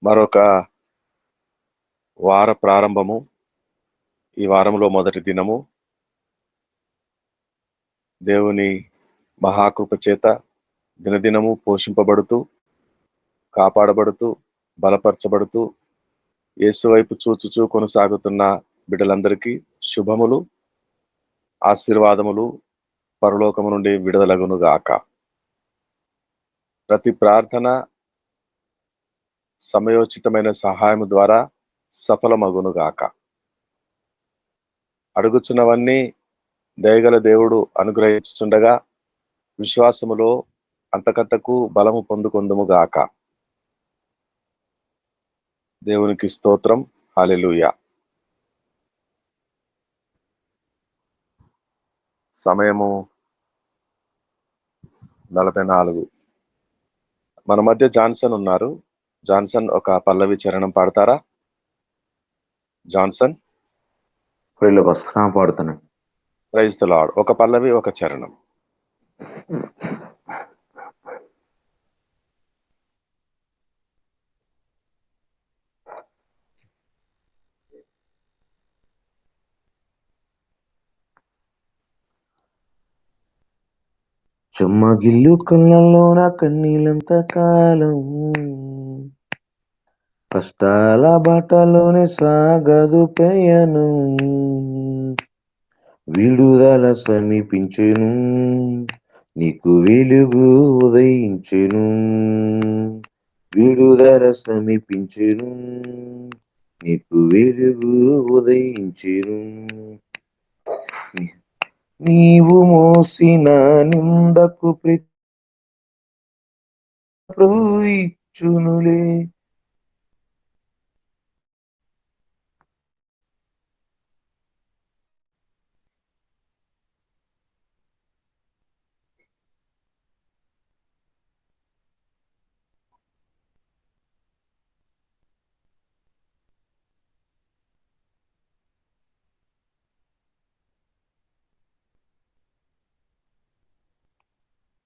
మరొక వార ప్రారంభము. ఈ వారంలో మొదటి దినము. దేవుని మహాకృప చేత దినదినము పోషింపబడుతూ, కాపాడబడుతూ, బలపరచబడుతూ, యేసు వైపు చూచుచూ కొనసాగుతున్న బిడ్డలందరికీ శుభములు, ఆశీర్వాదములు పరలోకము నుండి విడుదలగును గాక. ప్రతి ప్రార్థన సమయోచితమైన సహాయము ద్వారా సఫలమగును గాక. అడుగుచున్నవన్నీ దయగల దేవుడు అనుగ్రహించుచుండగా విశ్వాసములో అంతకంతకు బలము పొందుకొందుము గాక. దేవునికి స్తోత్రం. హల్లెలూయా. సమయము 44. మన మధ్య జాన్సన్ ఉన్నారు. జాన్సన్ ఒక పల్లవి చరణం పాడతారా? జాన్సన్. పాడుతాను. Praise the Lord. ఒక పల్లవి, ఒక చరణం. చెమ్మగిల్లు కళ్ళల్లో నా కన్నీళ్ళంత కాలం, కష్టాల బాటలోనే సాగదు ప్రయాణం. విడుదల సమీపించెను, నీకు వెలుగు ఉదయించెను. విడుదల సమీపించెను, నీకు వెలుగు ఉదయించెను. నీవు మోసిన నిందకు ప్రభు ఇచ్చునులే.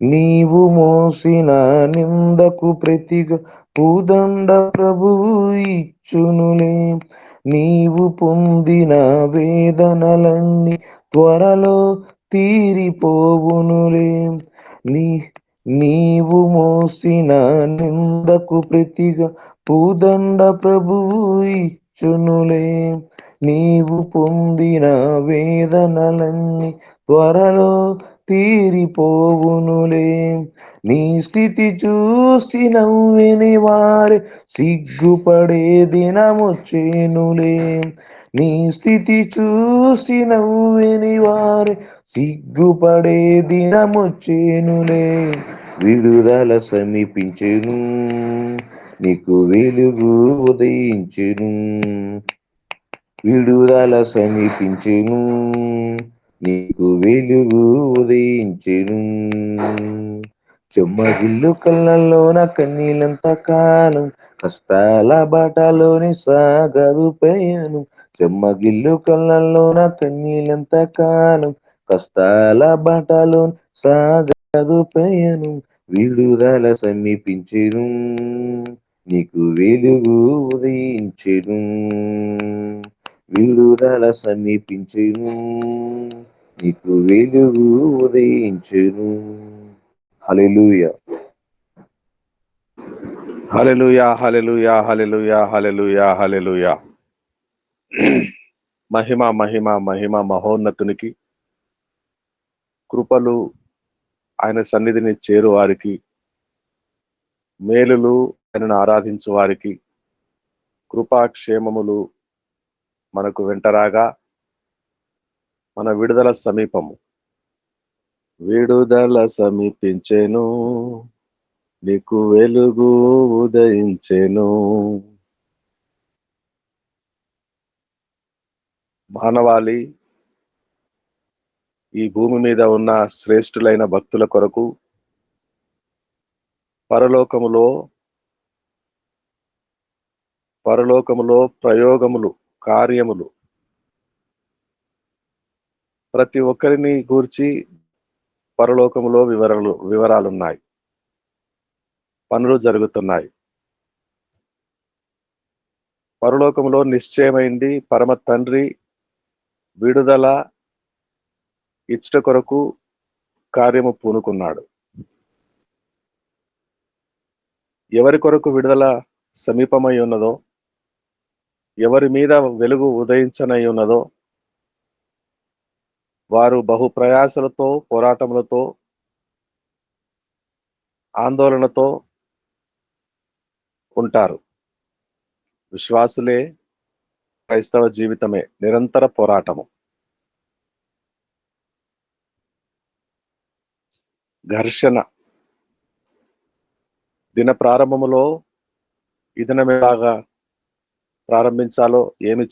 నీవు మోసిన నిందకు ప్రతిగా పూదండ ప్రభువు ఇచ్చునులే. నీవు పొందిన వేదనలన్నీ త్వరలో తీరిపోవునులే. నీవు మోసిన నిందకు ప్రతిగా పూదండ ప్రభువు ఇచ్చునులే. నీవు పొందిన వేదనలన్నీ త్వరలో తీరిపోవునులే. నీ స్థితి చూసి నవ్విని వారి సిగ్గుపడే దినమొచ్చేనులే. నీ స్థితి చూసి నవ్విని వారి సిగ్గుపడే దినమొచ్చేనులే. విడుదల సమీపించెను, నీకు వెలుగు ఉదయించెను. విడుదల సమీపించెను, నీకు వెలుగు ఉదయించెను. చెమ్మగిల్లు కళ్ళల్లోన కన్నీళ్ళంత కాలం, కష్టాల బాటలోని సాగదు ప్రయాణం. చెమ్మగిల్లు కళ్ళల్లోన కన్నీళ్ళంత కాలం, కష్టాల బాటలో సాగదు ప్రయాణం. విడుదల సమీపించెను, నీకు వెలుగు ఉదయించెను. విడుదల సమీపించెను, నీకు వెలుగు ఉదయించెను. హల్లెలూయా. హల్లెలూయా, హల్లెలూయా, హల్లెలూయా, హల్లెలూయా, హల్లెలూయా. మహిమ మహిమ మహిమ మహోన్నతునికి, కృపలు ఆయన సన్నిధిని చేరు వారికి, మేలులు ఆయనను ఆరాధించు వారికి, కృపాక్షేమములు మనకు వెంటరాగా మన విడుదల సమీపము. విడుదల సమీపించెను, నీకు వెలుగు ఉదయించెను. మానవాళి ఈ భూమి మీద ఉన్న శ్రేష్ఠులైన భక్తుల కొరకు పరలోకములో ప్రయోగములు, కార్యములు ప్రతి ఒక్కరిని గూర్చి పరలోకములో వివరాలున్నాయి, పనులు జరుగుతున్నాయి. పరలోకములో నిశ్చయమైంది. పరమ తండ్రి విడుదల ఇచ్చట కొరకు కార్యము పూనుకున్నాడు. ఎవరి కొరకు విడుదల సమీపమై ఉన్నదో, ఎవరి మీద వెలుగు ఉదయించనై ఉన్నదో, వారు బహు ప్రయాసలతో, పోరాటములతో, ఆందోళనతో ఉంటారు. విశ్వాసులే క్రైస్తవ జీవితమే నిరంతర పోరాటము. ఘర్షణ. దిన ప్రారంభములో ఈ దినం ఎలాగా ప్రారంభించాలో, ఏమి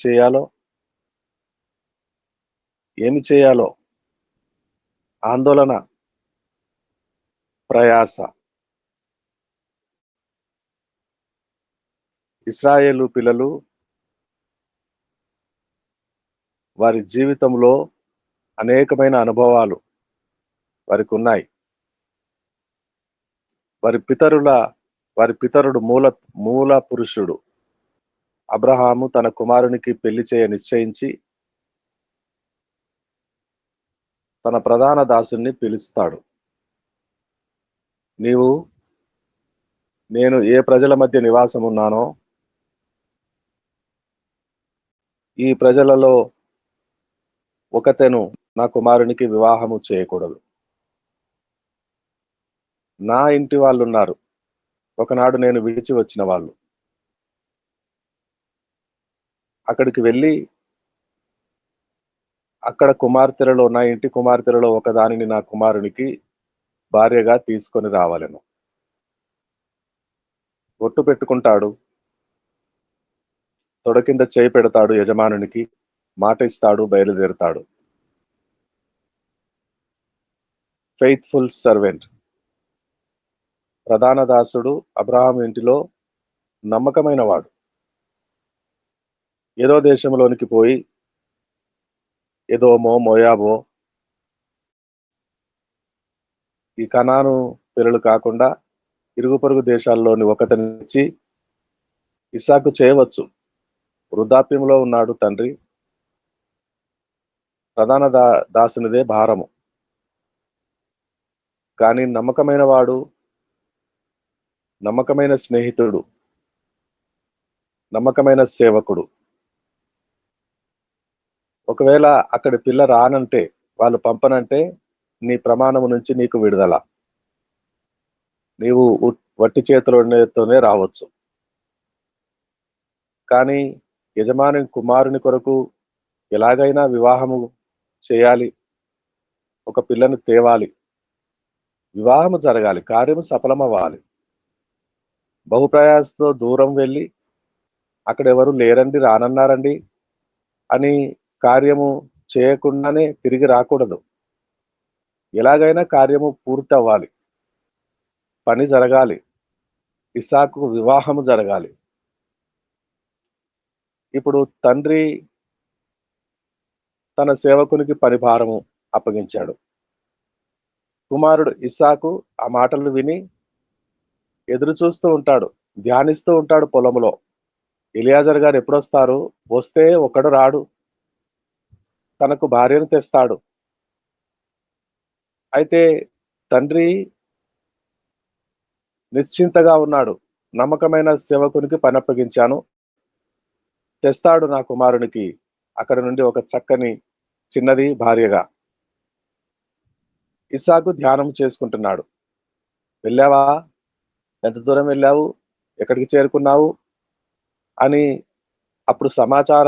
చేయాలో ఆందోళన, ప్రయాస. ఇశ్రాయేలు పిల్లలు వారి జీవితంలో అనేకమైన అనుభవాలు వారికి ఉన్నాయి. వారి పితరుడు మూల పురుషుడు అబ్రహాము తన కుమారునికి పెళ్లి చేయ నిశ్చయించి తన ప్రధాన దాసుని పిలుస్తాడు. నేను ఏ ప్రజల మధ్య నివాసం ఉన్నానో ఈ ప్రజలలో ఒకతెను నా కుమారునికి వివాహము చేయకూడదు. నా ఇంటి వాళ్ళు ఉన్నారు, ఒకనాడు నేను విడిచి వచ్చిన వాళ్ళు. అక్కడికి వెళ్ళి అక్కడ కుమార్తెలలో, నా ఇంటి కుమార్తెలలో ఒకదానిని నా కుమారునికి భార్యగా తీసుకొని రావాలను. ఒట్టు పెట్టుకుంటాడు, తొడ కింద చేయి పెడతాడు, యజమానునికి మాట ఇస్తాడు, బయలుదేరుతాడు. Faithful servant. ప్రధాన దాసుడు అబ్రహాం ఇంటిలో నమ్మకమైన వాడు. ఏదో దేశంలోనికి పోయి ఎదోమో, మోయాబో, ఈ కనాను పిల్లలు కాకుండా ఇరుగు పొరుగు దేశాల్లోని ఒకతనిచ్చి ఇస్సాకు చేయవచ్చు. వృద్ధాప్యంలో ఉన్నాడు తండ్రి. ప్రధాన దాసునిదే భారము. కానీ నమ్మకమైన వాడు, నమ్మకమైన స్నేహితుడు, నమ్మకమైన సేవకుడు. ఒకవేళ అక్కడి పిల్ల రానంటే, వాళ్ళు పంపనంటే, నీ ప్రమాణము నుంచి నీకు విడుదల. నీవు వట్టి చేతులతోనే రావచ్చు. కానీ యజమాని కుమారుని కొరకు ఎలాగైనా వివాహము చేయాలి, ఒక పిల్లను తేవాలి, వివాహము జరగాలి, కార్యము సఫలమవ్వాలి. బహుప్రయాసతో దూరం వెళ్ళి అక్కడ ఎవరు లేరండి, రానన్నారండి అని కార్యము చేయకుండానే తిరిగి రాకూడదు. ఎలాగైనా కార్యము పూర్తి అవ్వాలి, పని జరగాలి, ఇస్సాకు వివాహము జరగాలి. ఇప్పుడు తండ్రి తన సేవకునికి పరిభారము అప్పగించాడు. కుమారుడు ఇస్సాకు ఆ మాటలు విని ఎదురు చూస్తూ ఉంటాడు, ధ్యానిస్తూ ఉంటాడు పొలంలో. ఎలియాజర్ గారు ఎప్పుడొస్తారు, వస్తే ఒకడు రాడు, తనకు భార్యను తెస్తాడు. అయితే తండ్రి నిశ్చింతగా ఉన్నాడు. నమ్మకమైన సేవకునికి పని అప్పగించాను, తెస్తాడు నా కుమారునికి అక్కడ నుండి ఒక చక్కని చిన్నది భార్యగా. ఇస్సాకు ధ్యానం చేసుకుంటున్నాడు. వెళ్ళావా, ఎంత దూరం వెళ్ళావు, ఎక్కడికి చేరుకున్నావు అని అప్పుడు సమాచార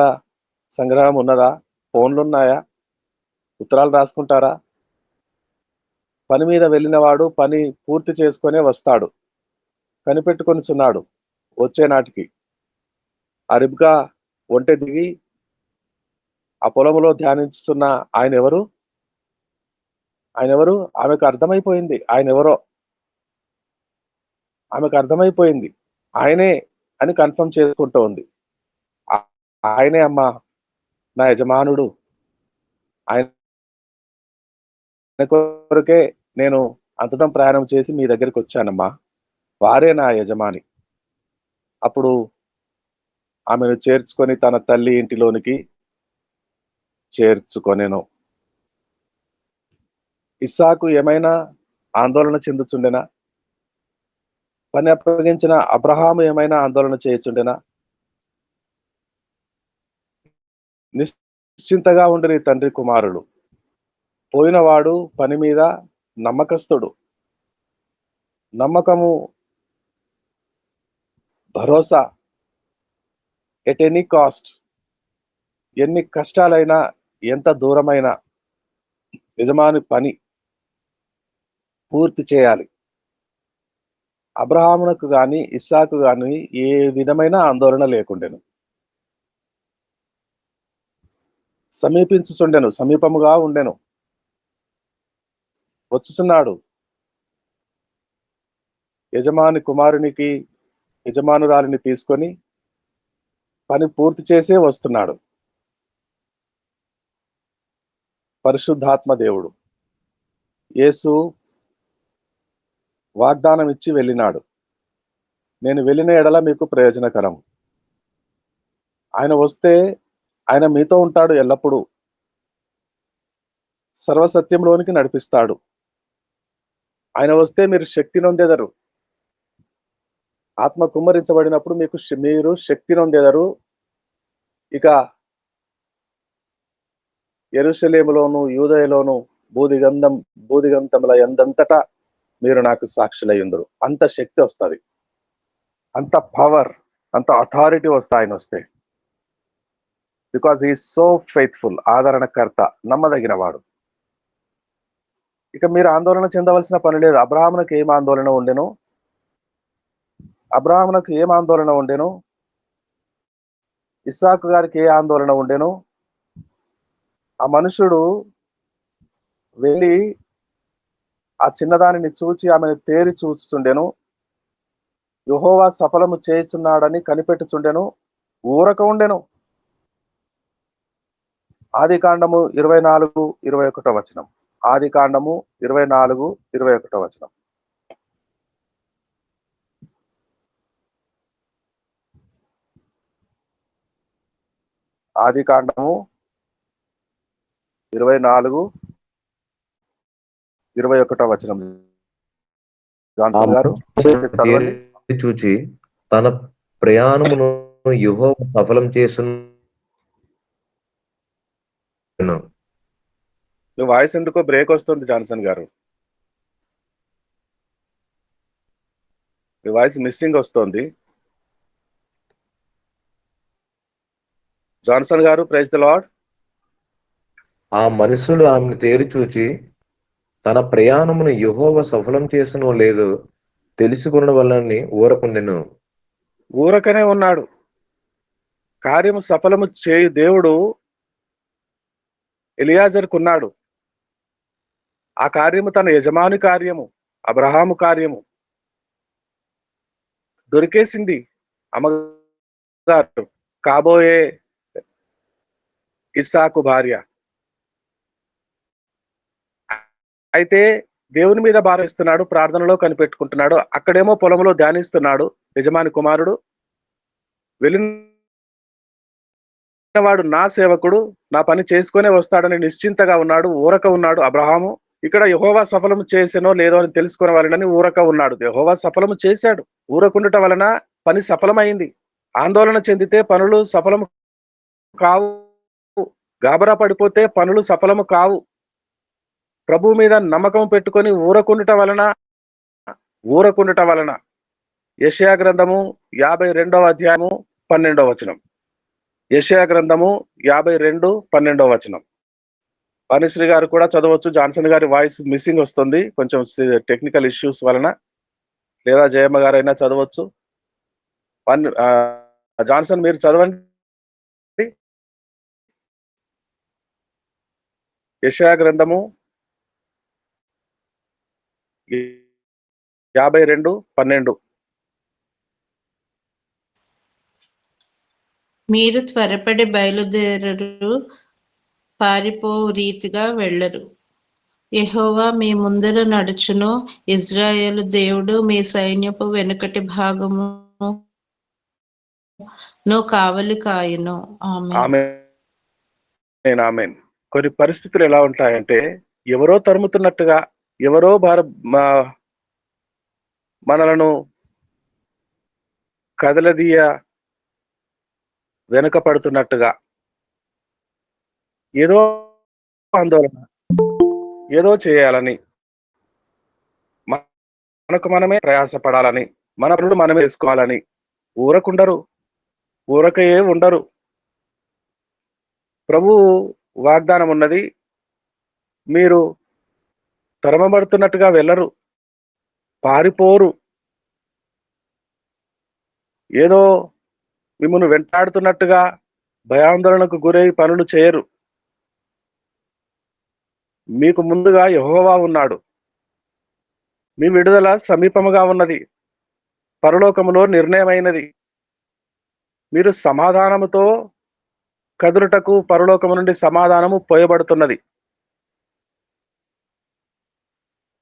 సంగ్రహం ఉన్నదా? ఫోన్లున్నాయా? ఉత్తరాలు రాసుకుంటారా? పని మీద వెళ్ళిన వాడు పని పూర్తి చేసుకునే వస్తాడు, కనిపెట్టుకొనిచున్నాడు. వచ్చే నాటికి ఆ రిబ్కా ఒంటె దిగి ఆ పొలంలో ధ్యానించుతున్న ఆయన ఎవరు, ఆమెకు అర్థమైపోయింది ఆయన ఎవరో. ఆమెకు అర్థమైపోయింది ఆయనే అని కన్ఫర్మ్ చేసుకుంటూ ఉంది. ఆయనే అమ్మా, నా యజమానుడు, ఆయన కొరకే నేను అంతటం ప్రయాణం చేసి మీ దగ్గరికి వచ్చానమ్మా, వారే నా యజమాని. అప్పుడు ఆమెను చేర్చుకొని తన తల్లి ఇంటిలోనికి చేర్చుకొనెను. ఇస్సాకు ఏమైనా ఆందోళన చెందుచుండెనా? పని అప్పగించిన అబ్రహాము ఏమైనా ఆందోళన చేయుచుండెనా? నిశ్చింతగా ఉండిరి తండ్రి కుమారులు. పోయినవాడు పని మీద నమ్మకస్తుడు. నమ్మకము, భరోసా ఎట్ ఎనీ కాస్ట్. ఎన్ని కష్టాలైనా, ఎంత దూరమైనా యజమాని పని పూర్తి చేయాలి. అబ్రహామునకు గాని, ఇస్సాకు గాని ఏ విధమైన ఆందోళన లేకుండెను. సమీపించుచుండెను, సమీపముగా ఉండెను. వచ్చుచున్నాడు. యజమానురాలిని తీసుకొని పని పూర్తి చేసే వస్తున్నాడు. పరిశుద్ధాత్మ దేవుడు. యేసు వాగ్దానం ఇచ్చి వెళ్ళినాడు. నేను వెళ్ళిన ఎడల మీకు ప్రయోజనకరం. ఆయన వస్తే ఆయన మీతో ఉంటాడు ఎల్లప్పుడూ. సర్వసత్యంలోనికి నడిపిస్తాడు. ఆయన వస్తే మీరు శక్తి నొందెదరు. ఆత్మ కుమ్మరించబడినప్పుడు మీరు శక్తి నొందెదరు. ఇక యెరూషలేములోను, యూదయలోను భూదిగంతముల యందంతటా మీరు నాకు సాక్షులయ్యుందురు. అంత శక్తి వస్తుంది, అంత పవర్, అంత అథారిటీ వస్తా ఆయన వస్తే. బికాజ్ హీ సో ఫెయిత్ఫుల్, ఆదరణకర్త, నమ్మదగిన వాడు. ఇక మీరు ఆందోళన చెందవలసిన పని లేదు. అబ్రహామునకు ఏం ఆందోళన ఉండెను? ఇస్సాకు గారికి ఏ ఆందోళన ఉండెను? ఆ మనుషుడు వెళ్ళి ఆ చిన్నదానిని చూచి ఆమెను తేరి చూచుచుండెను. యెహోవా సఫలము చేయుచున్నాడని కనిపెట్టుచుండెను, ఊరక ఉండెను. ఆదికాండము 24:21 వచనం. ఆదికాండము 24:21 వచనం. ఆదికాండము 24:21 వచనం. జాన్సన్ గారు చదవండి. చూచి తన ప్రయాణమును యెహోవా సఫలం చేస్తున్న. మీ వాయిస్ ఎందుకో బ్రేక్ వస్తుంది జాన్సన్ గారు. మీ వాయిస్ మిస్సింగ్ వస్తుంది. జాన్సన్ గారు, ప్రైజ్ ది లార్డ్. ఆ మనుషులు ఆమెను తేరి చూచి తన ప్రయాణమును యెహోవా సఫలం చేస్తునో లేదో తెలుసుకున్న వల్లని ఊరకుండెను. ఊరకనే ఉన్నాడు. కార్యము సఫలము చేయు దేవుడు ఎలియాజరుకున్నాడు. ఆ కార్యము తన యజమాని కార్యము, అబ్రహాము కార్యము. దొరికేసింది అమ్మగారు, కాబోయే ఇస్సాకు భార్య. అయితే దేవుని మీద భారిస్తున్నాడు, ప్రార్థనలో కనిపెట్టుకుంటున్నాడు. అక్కడేమో పొలంలో ధ్యానిస్తున్నాడు యజమాని కుమారుడు. వెళ్ళినవాడు నా సేవకుడు, నా పని చేసుకునే వస్తాడని నిశ్చింతగా ఉన్నాడు, ఊరక ఉన్నాడు అబ్రహాము. ఇక్కడ యెహోవా సఫలము చేసెనో లేదో అని తెలుసుకునే వాళ్ళని ఊరక ఉన్నాడు. యెహోవా సఫలము చేశాడు. ఊరకుండుట వలన పని సఫలమైంది. ఆందోళన చెందితే పనులు సఫలము కావు. గాబరా పడిపోతే పనులు సఫలము కావు. ప్రభు మీద నమ్మకం పెట్టుకొని ఊరకుండుట వలన యెషయా గ్రంథము 52వ అధ్యాయము 12వ వచనం. యెషయా గ్రంథము 52:12 వచనం. వాణిశ్రీ గారు కూడా చదవచ్చు. జాన్సన్ గారి వాయిస్ మిస్సింగ్ వస్తుంది కొంచెం టెక్నికల్ ఇష్యూస్ వలన. లేదా జయమ్మ గారైనా చదవచ్చు. జాన్సన్ మీరు చదవండి. యెషయా గ్రంథము 52:12. మీరు త్వరపడి బయలుదేరరు, పారిపోవు రీతిగా వెళ్ళరు. యెహోవా మీ ముందర నడుచును. ఇజ్రాయేలు దేవుడు మీ సైన్యపు వెనుకటి భాగము నువ్వు కావలి కాయును. ఆమె ఆమెన్. కొన్ని పరిస్థితులు ఎలా ఉంటాయంటే ఎవరో తరుముతున్నట్టుగా, ఎవరో మనలను కదలదీయ వెనుక పడుతున్నట్టుగా, ఏదో ఆందోళన, ఏదో చేయాలని, మనకు మనమే ప్రయాసపడాలని, మన పనులు మనమే చేసుకోవాలని ఊరకుండరు, ఊరకయే ఉండరు. ప్రభువు వాగ్దానం ఉన్నది, మీరు తరమబడుతున్నట్టుగా వెళ్ళరు, పారిపోరు, ఏదో మిమ్మల్ని వెంటాడుతున్నట్టుగా భయాందోళనకు గురై పనులు చేయరు. మీకు ముందుగా యెహోవా ఉన్నాడు. మీ విడుదల సమీపముగా ఉన్నది. పరలోకములో నిర్ణయమైనది. మీరు సమాధానముతో కదులుటకు పరలోకము నుండి సమాధానము పోయబడుతున్నది.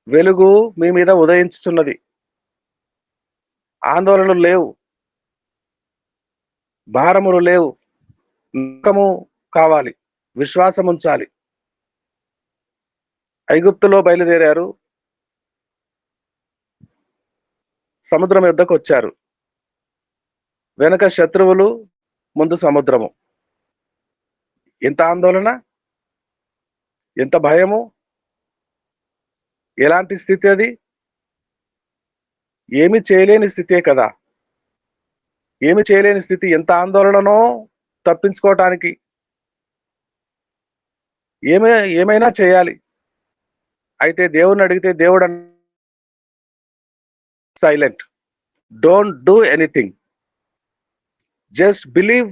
వెలుగు మీ మీద ఉదయించుచున్నది. ఆందోళనలు లేవు, భారములు లేవు. నమ్మకము కావాలి, విశ్వాసం ఉంచాలి. ఐగుప్తులో బయలుదేరారు, సముద్రం యొద్దకు వచ్చారు. వెనక శత్రువులు, ముందు సముద్రము. ఎంత ఆందోళన, ఎంత భయము, ఎలాంటి స్థితి అది? ఏమి చేయలేని స్థితే కదా. ఏమి చేయలేని స్థితి, ఎంత ఆందోళననో తప్పించుకోవటానికి. ఏమైనా చేయాలి. అయితే దేవుణ్ణి అడిగితే దేవుడు silent, don't do anything, just believe.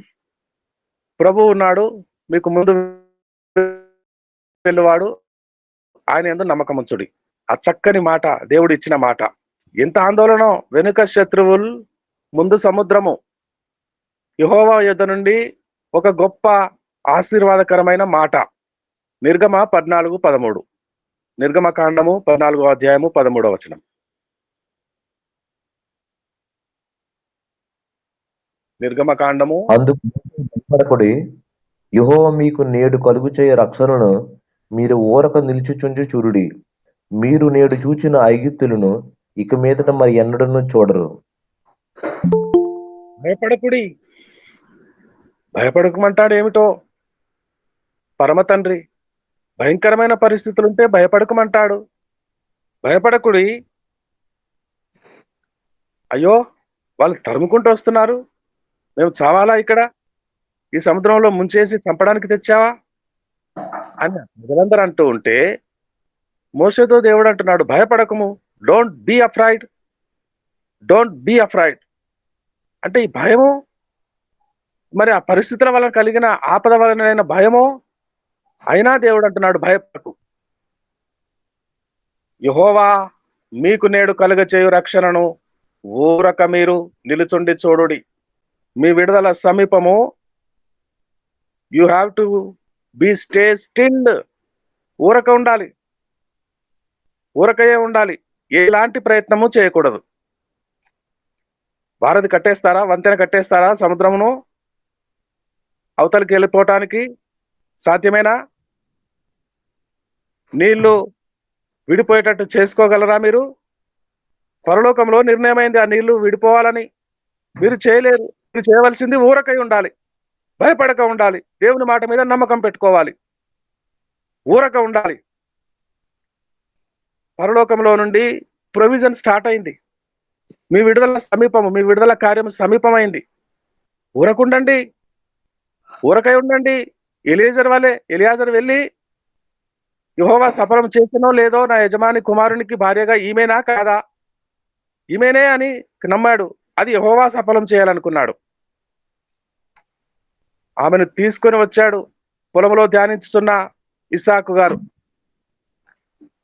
ప్రభు ఉన్నాడు, మీకు ముందు వెళ్ళువాడు, ఆయన యందు నమ్మకం ఉంచుడి. ఆ చక్కని మాట, దేవుడు ఇచ్చిన మాట. ఎంత ఆందోళన, వెనుక శత్రువులు, ముందు సముద్రము. యెహోవా యొద్ద నుండి ఒక గొప్ప ఆశీర్వాదకరమైన మాట. నిర్గమ 14:13. నిర్గమకాండము 14వ అధ్యాయము 13వ వచనం. నిర్గమకాండము. అందుకు భయపడకుడి, యెహోవా మీకు నేడు కలుగు చేయ రక్షణను మీరు ఊరక నిలుచుచుండి చూడుడి. మీరు నేడు చూచిన ఐగుప్తులను ఇక మీదట మరి ఎన్నడను చూడరు. భయపడకుడి. భయపడకమంటాడు ఏమిటో పరమ తండ్రి. భయంకరమైన పరిస్థితులుంటే భయపడకమంటాడు. భయపడకుడి. అయ్యో, వాళ్ళు తరుముకుంటూ వస్తున్నారు, మేము చావాలా ఇక్కడ? ఈ సముద్రంలో ముంచేసి చంపడానికి తెచ్చావా అని ప్రజలందరూ అంటూ ఉంటే మోషేతో దేవుడు అంటున్నాడు, భయపడకము, don't be afraid, don't be afraid. అంటే ఈ భయము, మరి ఆ పరిస్థితుల వలన కలిగిన ఆపద వలన భయము, అయినా దేవుడు అంటున్నాడు భయపడకు. యెహోవా మీకు నేడు కలుగచేయు రక్షణను ఊరక మీరు నిలుచుండి చూడుడి. మీ విడుదల సమీపము. You have to be stay stilled. ఊరక ఉండాలి, ఊరకయే ఉండాలి. ఎలాంటి ప్రయత్నము చేయకూడదు. వారధి కట్టేస్తారా, వంతెన కట్టేస్తారా సముద్రమును అవతలికి వెళ్ళిపోవటానికి? సాధ్యమేనా? నీళ్లు విడిపోయేటట్టు చేసుకోగలరా మీరు? పరలోకంలో నిర్ణయమైంది ఆ నీళ్లు విడిపోవాలని. మీరు చేయలేరు. మీరు చేయవలసింది ఊరకై ఉండాలి, భయపడక ఉండాలి, దేవుని మాట మీద నమ్మకం పెట్టుకోవాలి, ఊరక ఉండాలి. పరలోకంలో నుండి ప్రొవిజన్ స్టార్ట్ అయింది. మీ విడుదల సమీపము, మీ విడుదల కార్యం సమీపమైంది. ఊరకుండండి, ఊరకై ఉండండి. ఎలియాజరు వెళ్ళి యెహోవా సఫలం చేసినో లేదో, నా యజమాని కుమారునికి భార్యగా ఈమెనా కాదా, ఈమెనే అని నమ్మాడు. అది యెహోవా సఫలం చేయాలనుకున్నాడు. ఆమెను తీసుకొని వచ్చాడు. పొలంలో ధ్యానించుతున్న ఇస్సాకు గారు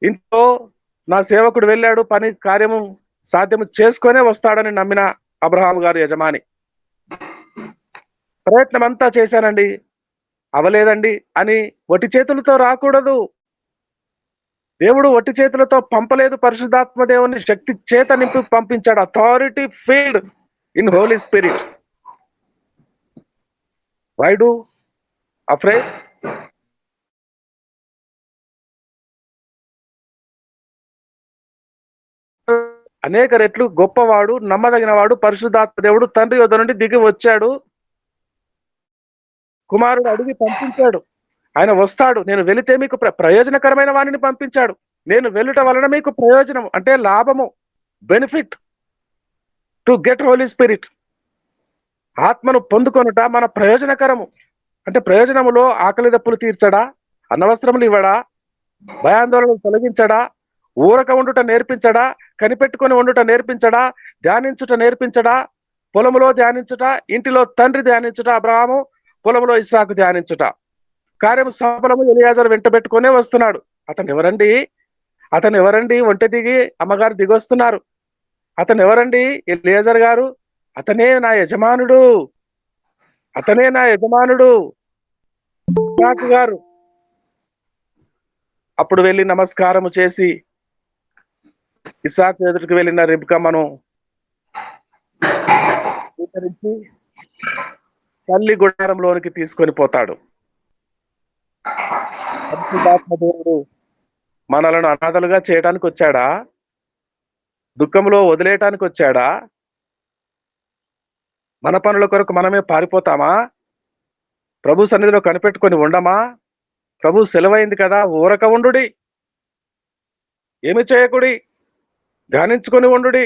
ఇంట్లో నా సేవకుడు వెళ్ళాడు, పని కార్యము సాధ్యము చేసుకొనే వస్తాడని నమ్మిన అబ్రహాము గారు యజమాని. ప్రయత్నం అంతా చేశానండి, అవలేదండి అని వట్టి చేతులతో రాకూడదు. దేవుడు వట్టి చేతులతో పంపలేదు. పరిశుద్ధాత్మ దేవుని శక్తి చేత నింపి పంపించాడు. Authority filled in holy spirit. Why do afraid? అనేక రెట్లు గొప్పవాడు, నమ్మదగినవాడు, పరిశుద్ధాత్మ దేవుడు తండ్రి యొద్ద నుండి దిగి వచ్చాడు. కుమారుడు అడిగి పంపించాడు. ఆయన వస్తాడు. నేను వెళితే మీకు ప్రయోజనకరమైన వాణిని పంపించాడు. నేను వెళ్ళుట వలన మీకు ప్రయోజనం అంటే లాభము, benefit to get holy spirit. ఆత్మను పొందుకొనుట మన ప్రయోజనకరము. అంటే ప్రయోజనములో ఆకలి దప్పులు తీర్చడా, అనవసరములు ఇవ్వడా, భయాందోళనలు తొలగించడా, ఊరక ఉండుట నేర్పించడా, కనిపెట్టుకొని ఉండుట నేర్పించడా, ధ్యానించుట నేర్పించడా, పొలములో ధ్యానించుట, ఇంటిలో తండ్రి ధ్యానించుట, అబ్రహాము పొలములో ఇస్సాకు ధ్యానించుట. కార్యము సఫలము ఎలియాజరు వెంట పెట్టుకునే వస్తున్నాడు. అతను ఎవరండి? ఒంటె దిగి అమ్మగారు దిగొస్తున్నారు. అతను ఎవరండి? ఎలియాజర్ గారు. అతనే నా యజమానుడు. ఇస్సాకు గారు. అప్పుడు వెళ్ళి నమస్కారము చేసి ఇస్సాకు ఎదుటికి వెళ్ళిన రిబ్కమ్మను స్వీకరించి తల్లి గుడారంలోనికి తీసుకొని పోతాడు. పరిశుద్ధాత్మ దేవుడు మనలను అనాథలుగా చేయడానికి వచ్చాడా? దుఃఖంలో వదిలేయటానికి వచ్చాడా? మన పనుల కొరకు మనమే పారిపోతామా? ప్రభు సన్నిధిలో కనిపెట్టుకొని ఉండమా? ప్రభు సెలవైంది కదా, ఊరక ఉండుడి, ఏమి చేయకుడి, ధ్యానించుకొని ఉండుడి.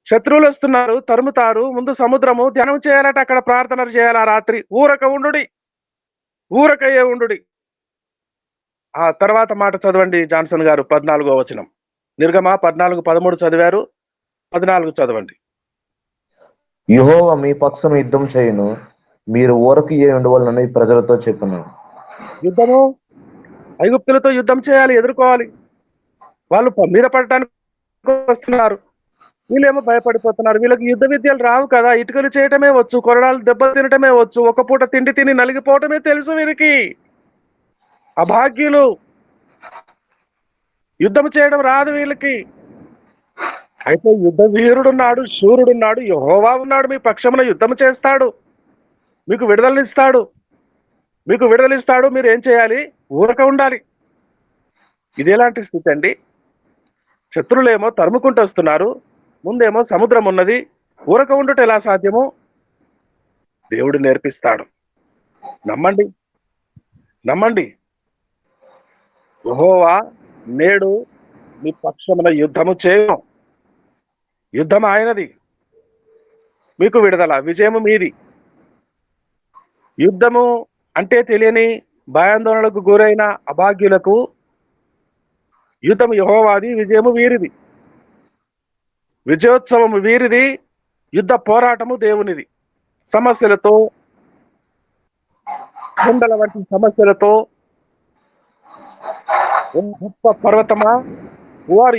శత్రువులు వస్తున్నారు, తరుముతారు. ముందు సముద్రము ధ్యానం చేయాలట, అక్కడ ప్రార్థనలు చేయాలా రాత్రి. ఊరకయ్యే ఉండుడి. ఆ తర్వాత మాట చదవండి జాన్సన్ గారు, 14వ వచనం. నిర్గమ 14:13 చదివారు, 14 చదవండి. యెహోవా మీ పక్షం యుద్ధం చేయును, మీరు ఊరకు ఏ ఉండవలనని ప్రజలతో చెప్పును. యుద్ధము, ఐగుప్తులతో యుద్ధం చేయాలి, ఎదుర్కోవాలి. వాళ్ళు మీద పడటానికి వస్తున్నారు, వీళ్ళేమో భయపడిపోతున్నారు. వీళ్ళకి యుద్ధ విద్యలు రావు కదా, ఇటుకలు చేయటమే వచ్చు, కొరడాలు దెబ్బలు తినటమే వచ్చు, ఒక పూట తిండి తిని నలిగిపోవటమే తెలుసు వీరికి. అభాగ్యులు, యుద్ధం చేయడం రాదు వీళ్ళకి. అయితే యుద్ధ వీరుడున్నాడు, శూరుడున్నాడు, యెహోవా ఉన్నాడు. మీ పక్షమున యుద్ధం చేస్తాడు, మీకు విడుదలనిస్తాడు. మీరు ఏం చేయాలి? ఊరక ఉండాలి. ఇది ఎలాంటి స్థితి అండి? శత్రులేమో తరుముకుంటూ వస్తున్నారు, ముందేమో సముద్రం ఉన్నది. ఊరక ఉండుట ఎలా సాధ్యము? దేవుడు నేర్పిస్తాడు. నమ్మండి. యెహోవా నేడు మీ పక్షమున యుద్ధము చేయను. యుద్ధం ఆయనది, మీకు విడుదల, విజయము మీది. యుద్ధము అంటే తెలియని భయాందోళనలకు గురైన అభాగ్యులకు యుద్ధం యెహోవాది, విజయము వీరిది. విజయోత్సవము వీరిది, యుద్ధ పోరాటము దేవునిది. సమస్యలతో, కొండల వంటి సమస్యలతో, ఓ గొప్ప పర్వతమా, హూ ఆర్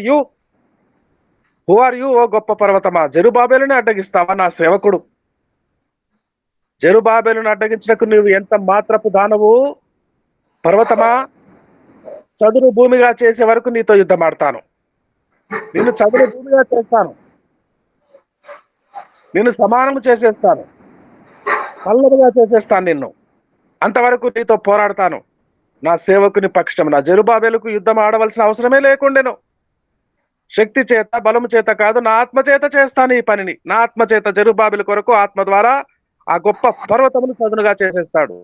యు ఓ గొప్ప పర్వతమా? జెరుబాబెలుని అడ్డగిస్తావా నా సేవకుడు? జెరుబాబెలును అడ్డగించడానికి నువ్వు ఎంత మాత్రపు దానవు? పర్వతమా, చదును భూమిగా చేసే వరకు నీతో యుద్ధం ఆడతాను. నిన్ను చదును భూమిగా చేస్తాను, నిన్ను సమానము చేసేస్తాను, పల్లవిగా చేసేస్తాను నిన్ను. అంతవరకు నీతో పోరాడతాను. నా సేవకుని పక్షం, నా జెరుబాబెలుకు యుద్ధం ఆడవలసిన అవసరమే లేకుండెను. శక్తి చేత, బలము చేత కాదు, నా ఆత్మ చేత చేస్తాను ఈ పనిని. నా ఆత్మ చేత జెరుబాబెలు కొరకు, ఆత్మ ద్వారా ఆ గొప్ప పర్వతమును చదునుగా చేసేస్తాడు.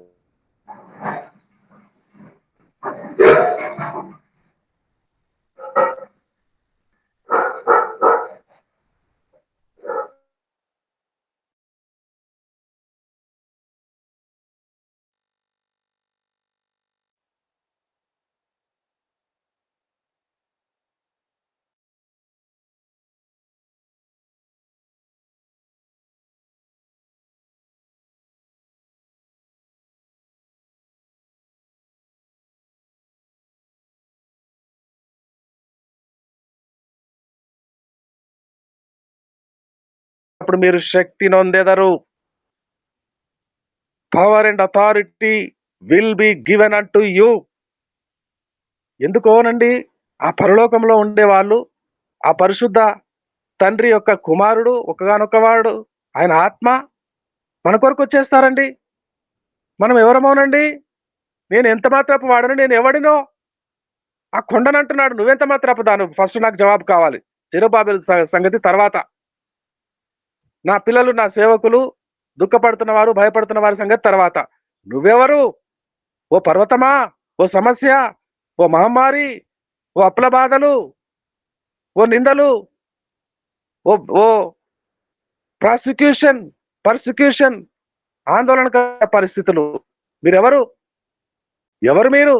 అప్పుడు మీరు శక్తి నొందెదరు. Power and authority will be given unto you. ఎందుకోనండి, ఆ పరలోకంలో ఉండే వాళ్ళు, ఆ పరిశుద్ధ తండ్రి యొక్క కుమారుడు, ఒకగానొక వాడు, ఆయన ఆత్మ మన కొరకు వచ్చేస్తారండి. మనం ఎవరమోనండి? నేను ఎంత మాత్రపు వాడను, నేను ఎవడినో? ఆ కొండనంటున్నాడు, నువ్వెంత మాత్రపు దానవు? ఫస్ట్ నాకు జవాబు కావాలి. జెరుబ్బాబెలు సంగతి తర్వాత. నా పిల్లలు, నా సేవకులు దుఃఖపడుతున్న వారు, భయపడుతున్న వారి సంగతి తర్వాత. నువ్వెవరు? ఓ పర్వతమా? ఓ సమస్య? ఓ మహమ్మారి? ఓ అప్పుల బాధలు? ఓ నిందలు? ఓ ఓ ప్రాసిక్యూషన్, పర్సిక్యూషన్, ఆందోళనకర పరిస్థితులు. మీరెవరు? ఎవరు మీరు?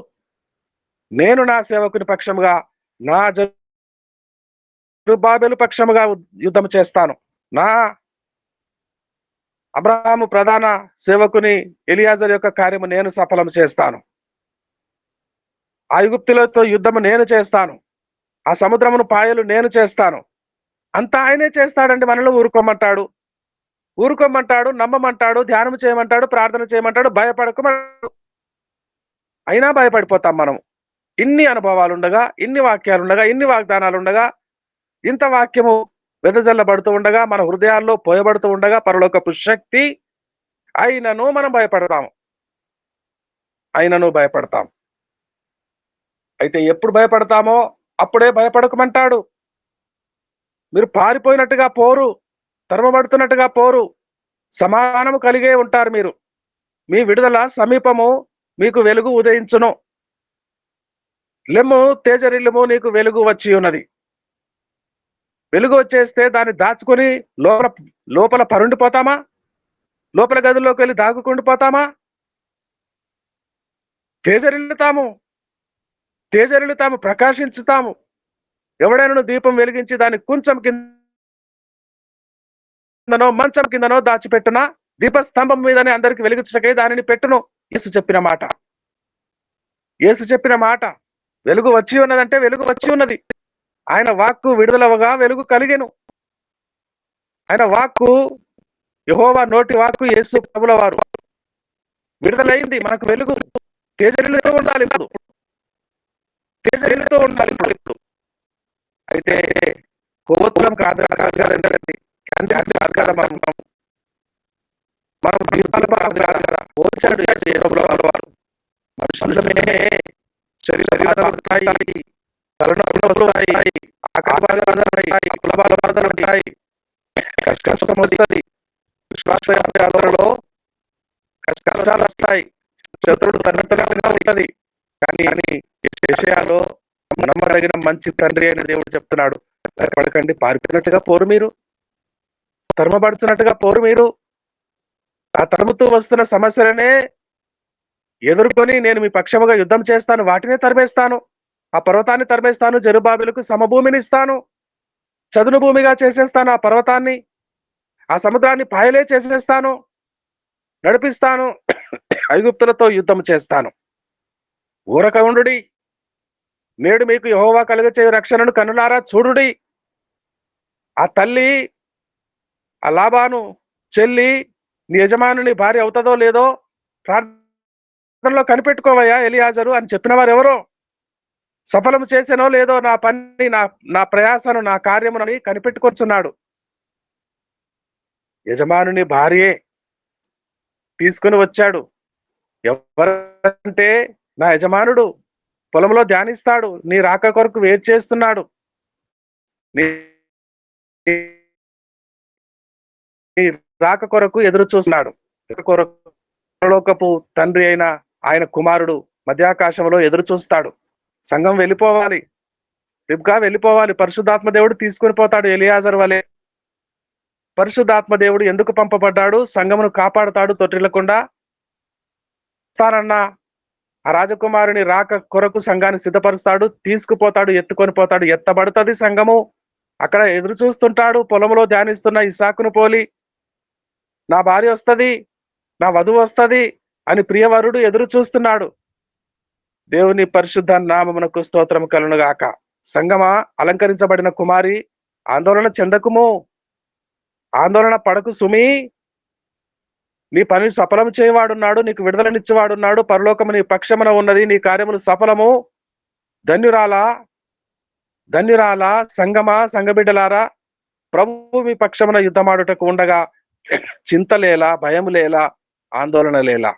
నేను నా సేవకుని పక్షముగా, నా జెరుబ్బాబెలు పక్షముగా యుద్ధం చేస్తాను. నా అబ్రహాము ప్రధాన సేవకుని ఎలియాజరు యొక్క కార్యము నేను సఫలం చేస్తాను. ఆ ఐగుప్తులతో యుద్ధము నేను చేస్తాను. ఆ సముద్రమును పాయలు నేను చేస్తాను. అంతా ఆయనే చేస్తాడండి. మనలో ఊరుకోమంటాడు, ఊరుకోమంటాడు, నమ్మమంటాడు, ధ్యానం చేయమంటాడు, ప్రార్థన చేయమంటాడు, భయపడకమంటాడు. అయినా భయపడిపోతాం మనం. ఇన్ని అనుభవాలుండగా, ఇన్ని వాక్యాలుండగా, ఇన్ని వాగ్దానాలుండగా, ఇంత వాక్యము వెదజల్లబడుతూ ఉండగా, మన హృదయాల్లో పోయబడుతూ ఉండగా, పరలోకపు శక్తి అయినను మనం భయపడతాము. అయినను భయపడతాం. అయితే ఎప్పుడు భయపడతామో అప్పుడే భయపడకమంటాడు. మీరు పారిపోయినట్టుగా పోరు, తరమబడుతున్నట్టుగా పోరు, సమాధానము కలిగే ఉంటారు మీరు. మీ విడుదల సమీపము, మీకు వెలుగు ఉదయించును. లెమ్ము తేజరిల్లుము, నీకు వెలుగు వచ్చి ఉన్నది. వెలుగు వచ్చేస్తే దాన్ని దాచుకొని లోపల లోపల పరుండిపోతామా? లోపల గదుల్లోకి వెళ్ళి దాగుకుండిపోతామా? తేజరిల్లుతాము, తేజరిల్లుతాము, ప్రకాశించుతాము. ఎవడైనా దీపం వెలిగించి దాన్ని కొంచెం కిందనో మంచం కిందనో దాచిపెట్టునా, దీపస్తంభం మీదనే అందరికి వెలిగించుటకై దానిని పెట్టును. యేసు చెప్పిన మాట. యేసు చెప్పిన మాట. వెలుగు వచ్చి ఉన్నదంటే వెలుగు వచ్చి ఉన్నది. ఆయన వాక్కు విడుదలవగా వెలుగు కలిగెను. ఆయన వాక్కు, యెహోవా నోటి వాక్కు యేసు ప్రభుల వారు. విడుదలైంది. మనకు వెలుగు తేజరిల్లుతూ ఉండాలి ఇప్పుడు. తేజరిల్లుతూ ఉండాలి ఇప్పుడు. అయితే కొవ్వొత్తులం కాదు కాదండి. మనం దీపాల కాదు. వచ్చాడు యేసు ప్రభుల వారు. మనుషులమే శరీరాలు ఉంటాయి, తలనొప్పులు ఉంటాయి, ఆకలి బాధలుంటాయి, అప్పుల బాధలుంటాయి, కష్టం వస్తుంది. విశ్వాస యాత్రలో కష్టాలు వస్తాయి. శత్రుడు తన్నట్టుగా ఉంటది. కానీ యెషయాలో నమ్మదగిన మంచి తండ్రి అయిన దేవుడు చెప్తున్నాడు, భయపడకండి, పారిపోయినట్టుగా పోరు మీరు, తరుమబడుతున్నట్టుగా పోరు మీరు. ఆ తరుముతూ వస్తున్న సమస్యలనే ఎదుర్కొని నేను మీ పక్షముగా యుద్ధం చేస్తాను, వాటినే తరిమేస్తాను. ఆ పర్వతాన్ని తరిమేస్తాను, జెరుబ్బాబెలుకు సమభూమిని ఇస్తాను, చదును భూమిగా చేసేస్తాను. ఆ పర్వతాన్ని, ఆ సముద్రాన్ని పాయలే చేసేస్తాను, నడిపిస్తాను, ఐగుప్తులతో యుద్ధం చేస్తాను. ఊరక ఉండుడి. నేడు మీకు యెహోవా కలుగచేయు రక్షణను కన్నులారా చూడుడి. ఆ తల్లి, ఆ లాబాను చెల్లి నీ యజమానుని భార్య అవుతుందో లేదో ప్రార్థనలో కనిపెట్టుకోవయ్యా ఎలియాజరు అని చెప్పిన వారు ఎవరో, సఫలం చేసేనో లేదో నా పని, నా ప్రయాసను, నా కార్యమునని కనిపెట్టుకొచ్చున్నాడు. యజమానుని భార్యే తీసుకుని వచ్చాడు. ఎవరంటే నా యజమానుడు పొలంలో ధ్యానిస్తాడు, నీ రాక కొరకు వెయిట్ చేస్తున్నాడు, నీ రాక కొరకు ఎదురు చూస్తున్నాడు. పరలోకపు తండ్రి అయిన ఆయన కుమారుడు మధ్యాకాశంలో ఎదురు చూస్తాడు. సంఘం వెళ్ళిపోవాలి, రిబ్కా వెళ్ళిపోవాలి. పరిశుద్ధాత్మ దేవుడు తీసుకొని పోతాడు ఎలియాజరు వలె. పరిశుద్ధాత్మ దేవుడు ఎందుకు పంపబడ్డాడు? సంఘమును కాపాడుతాడు, తొట్టిల్లకుండా తానన్న ఆ రాజకుమారుని రాక కొరకు సంఘాన్ని సిద్ధపరుస్తాడు, తీసుకుపోతాడు, ఎత్తుకొని పోతాడు, ఎత్తబడుతుంది సంఘము. అక్కడ ఎదురు చూస్తుంటాడు, పొలంలో ధ్యానిస్తున్న ఇస్సాకును పోలి, నా భార్య వస్తది, నా వధువు వస్తది అని ప్రియవరుడు ఎదురు చూస్తున్నాడు. దేవుని పరిశుద్ధ నామమునకు స్తోత్రం కలుగును గాక. సంగమా, అలంకరించబడిన కుమారి, ఆందోళన చెందకుము, ఆందోళన పడకు సుమి. నీ పని సఫలం చేయవాడున్నాడు, నీకు విడుదలనిచ్చేవాడున్నాడు. పరలోకము నీ పక్షమున ఉన్నది, నీ కార్యములు సఫలము. ధన్యురాలా, ధన్యురాలా సంగమా, సంఘబిడ్డలారా, ప్రభువు మీ పక్షమున యుద్ధమాడుటకు ఉండగా చింతలేలా, భయములేలా, ఆందోళన లేలా.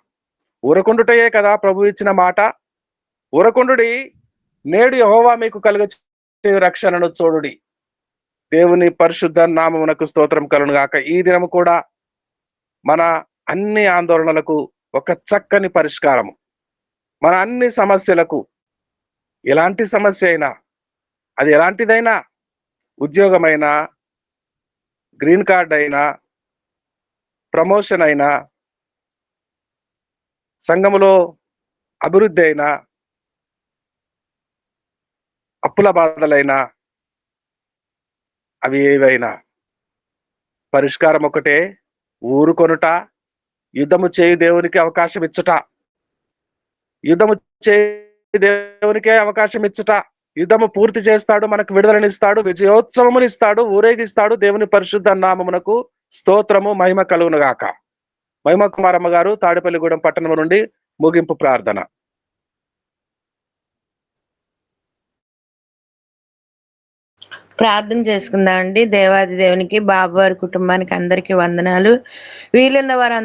ఊరకుండుటయే కదా ప్రభు ఇచ్చిన మాట. ఊరకుండుడి, నేడు యెహోవా మీకు కలుగ రక్షణను చూడుడి. దేవుని పరిశుద్ధ నామమునకు స్తోత్రం కలుగును గాక. ఈ దినము కూడా మన అన్ని ఆందోళనలకు ఒక చక్కని పరిష్కారము. మన అన్ని సమస్యలకు, ఎలాంటి సమస్య అయినా, అది ఎలాంటిదైనా, ఉద్యోగమైనా, గ్రీన్ కార్డ్ అయినా, ప్రమోషన్ అయినా, సంఘములో అభివృద్ధి అయినా, అప్పుల బాధలైనా, అవి ఏవైనా పరిష్కారం ఒకటే, ఊరుకొనుట, యుద్ధము చేయు దేవునికి అవకాశం ఇచ్చుట. యుద్ధము చేయు దేవునికే అవకాశం ఇచ్చుట. యుద్ధము పూర్తి చేస్తాడు, మనకు విడుదలనిస్తాడు, విజయోత్సవమునిస్తాడు, ఊరేగిస్తాడు. దేవుని పరిశుద్ధ నామమునకు స్తోత్రము, మహిమ కలుగును గాక. మహిమ కుమారమ్మ గారు, తాడేపల్లిగూడెం పట్టణం నుండి ముగింపు ప్రార్థన. ప్రార్థన చేసుకుందాం అండి. దేవాది దేవునికి, బాబు వారి కుటుంబానికి అందరికీ వందనాలు. వీలున్న వారు